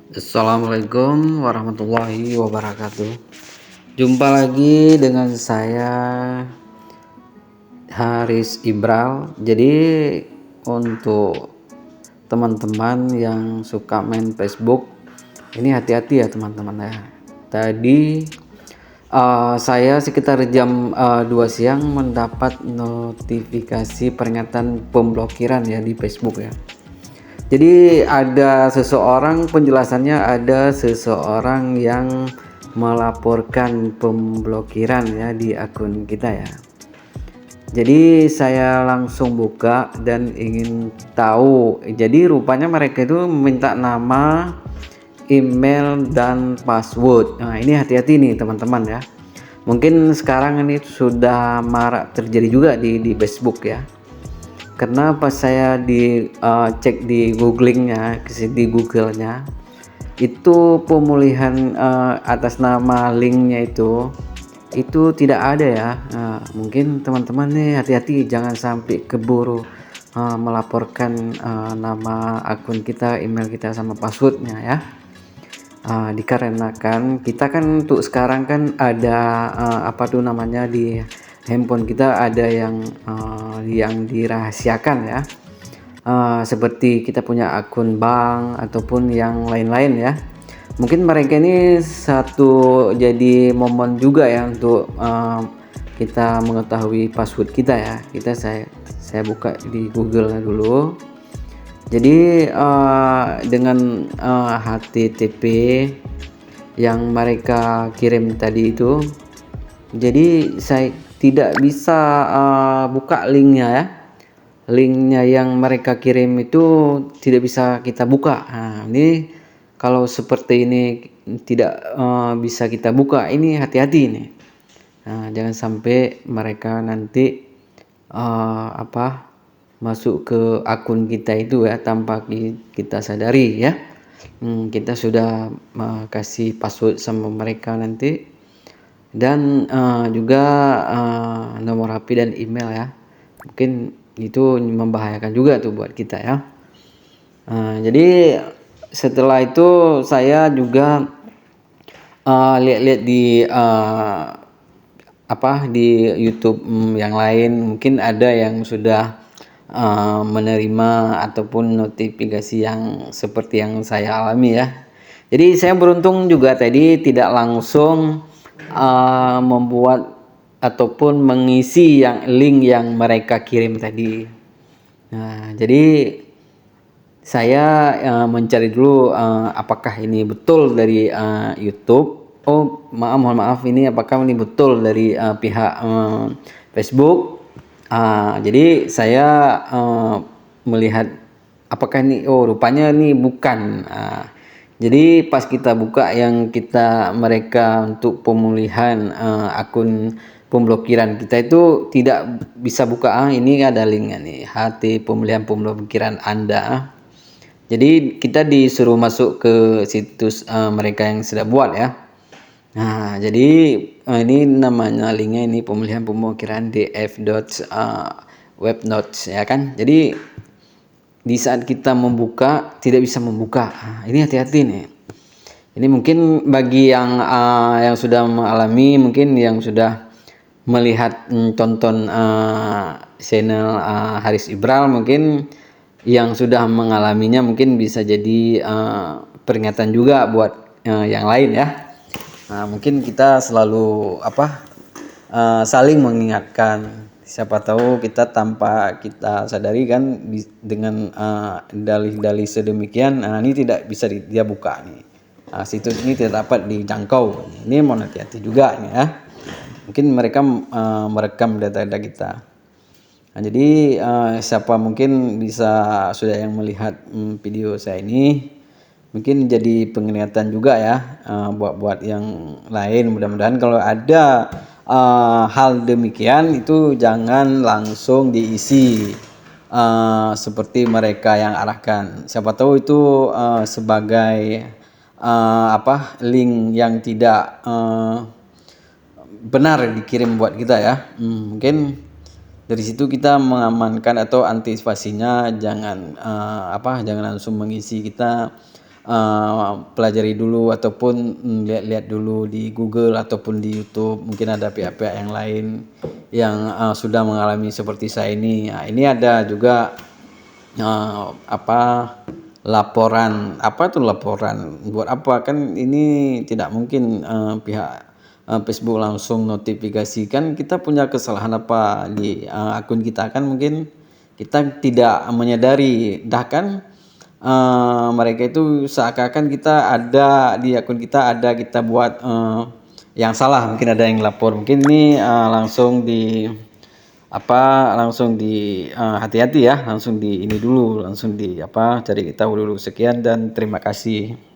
Assalamualaikum warahmatullahi wabarakatuh. Jumpa lagi dengan saya Haris Ibral. Jadi untuk teman-teman yang suka main Facebook, ini hati-hati ya teman-teman ya. Tadi saya sekitar jam 2 siang mendapat notifikasi peringatan pemblokiran ya di Facebook ya. Jadi ada seseorang, penjelasannya ada seseorang yang melaporkan pemblokiran ya di akun kita ya. Jadi saya langsung buka dan ingin tahu. Jadi rupanya mereka itu minta nama, email dan password. Nah, ini hati-hati nih teman-teman ya. Mungkin sekarang ini sudah marak terjadi juga di Facebook ya. Karena pas saya cek di googlingnya, di Google-nya, itu pemulihan atas nama linknya itu tidak ada ya. Mungkin teman-teman nih hati-hati, jangan sampai keburu melaporkan nama akun kita, email kita sama passwordnya ya. Dikarenakan kita kan untuk sekarang kan ada apa tuh namanya, di handphone kita ada yang dirahasiakan ya. Seperti kita punya akun bank ataupun yang lain-lain ya. Mungkin mereka ini satu jadi momen juga ya untuk kita mengetahui password kita ya. Saya buka di Google dulu. Jadi dengan HTTP yang mereka kirim tadi itu, jadi saya tidak bisa buka linknya ya. Linknya yang mereka kirim itu tidak bisa kita buka. Nah, ini kalau seperti ini tidak bisa kita buka, ini hati-hati nih. Nah, jangan sampai mereka nanti masuk ke akun kita itu ya tanpa kita sadari ya. Kita sudah kasih password sama mereka nanti, dan juga nomor HP dan email ya. Mungkin itu membahayakan juga tuh buat kita ya. Jadi setelah itu saya juga lihat-lihat di YouTube yang lain, mungkin ada yang sudah menerima ataupun notifikasi yang seperti yang saya alami ya. Jadi saya beruntung juga tadi tidak langsung membuat ataupun mengisi link yang mereka kirim tadi. Nah, jadi saya mencari dulu apakah ini betul dari YouTube. Mohon maaf, ini apakah ini betul dari pihak Facebook. Jadi saya melihat apakah ini, rupanya ini bukan. Jadi pas kita buka yang mereka untuk pemulihan akun pemblokiran kita itu tidak bisa buka. Ini ada linknya nih, pemulihan pemblokiran Anda. Jadi kita disuruh masuk ke situs mereka yang sudah buat ya. Nah, jadi ini namanya linknya ini pemulihan pemblokiran df.webnotes ya kan. Jadi di saat kita membuka tidak bisa membuka. Ini hati-hati nih. Ini mungkin bagi yang sudah mengalami, mungkin yang sudah melihat tonton channel Haris Ibral, mungkin yang sudah mengalaminya mungkin bisa jadi peringatan juga buat yang lain ya. Nah, mungkin kita selalu saling mengingatkan. Siapa tahu kita tanpa kita sadari kan dengan dalih-dalih sedemikian, ini tidak bisa dia buka nih. Situs ini tidak dapat dijangkau. Ini mau hati-hati juga nih ya. Mungkin mereka merekam data-data kita. Nah, jadi siapa mungkin bisa sudah yang melihat video saya ini, mungkin jadi penglihatan juga ya buat yang lain. Mudah-mudahan kalau ada hal demikian itu jangan langsung diisi seperti mereka yang arahkan. Siapa tahu itu sebagai link yang tidak benar dikirim buat kita ya. Mungkin dari situ kita mengamankan atau antisipasinya, jangan langsung mengisi kita pelajari dulu ataupun lihat-lihat dulu di Google ataupun di YouTube. Mungkin ada pihak-pihak yang lain yang sudah mengalami seperti saya ini. Nah, ini ada juga laporan. Apa tuh laporan? Buat apa? Kan ini tidak mungkin pihak Facebook langsung notifikasikan kita punya kesalahan apa di akun kita, kan mungkin kita tidak menyadari. Bahkan mereka itu seakan-akan kita ada di akun kita, ada kita buat yang salah, mungkin ada yang lapor. Mungkin ini langsung di hati-hati ya, langsung di ini dulu, langsung di cari tahu dulu. Sekian dan terima kasih.